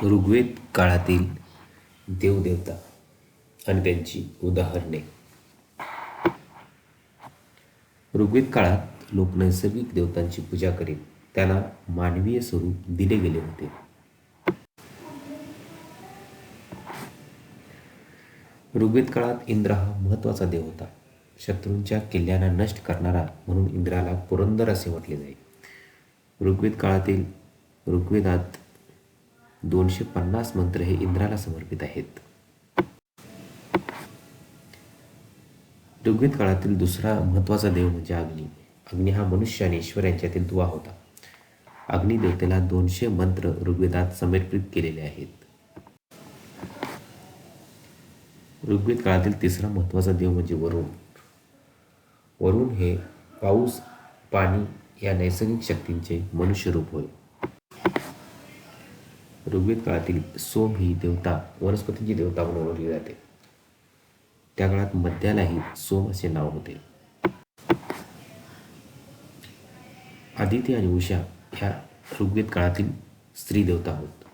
ऋग्वेद काळातील देवदेवता आणि त्यांची उदाहरणे. ऋग्वेद काळात लोक नैसर्गिक देवतांची पूजा करीत त्यांना मानवीय स्वरूप दिले गेले होते. ऋग्वेद काळात इंद्र हा महत्त्वाचा देव होता. शत्रूंच्या किल्ल्यांना नष्ट करणारा म्हणून इंद्राला पुरंदर असे म्हटले जाई. ऋग्वेद काळातील ऋग्वेदात 250 मंत्र हे इंद्राला समर्पित आहेत. ऋग्वेद काळातील दुसरा महत्त्वाचा देव म्हणजे अग्नी. अग्नी हा मनुष्य आणि ईश्वर यांच्यातील दुवा होता. अग्निदेवतेला 200 मंत्र ऋग्वेदात समर्पित केलेले आहेत. ऋग्वेद काळातील तिसरा महत्त्वाचा देव म्हणजे वरुण. वरुण हे पाऊस, पाणी या नैसर्गिक शक्तींचे मनुष्य रूप होय. ऋग्वेद काळातील सोम ही देवता वनस्पतींची देवता म्हणून ओळखली जाते. त्या काळात मध्यालाही सोम असे नाव होते. आदिती आणि उषा ह्या ऋग्वेद काळातील स्त्री देवता होत.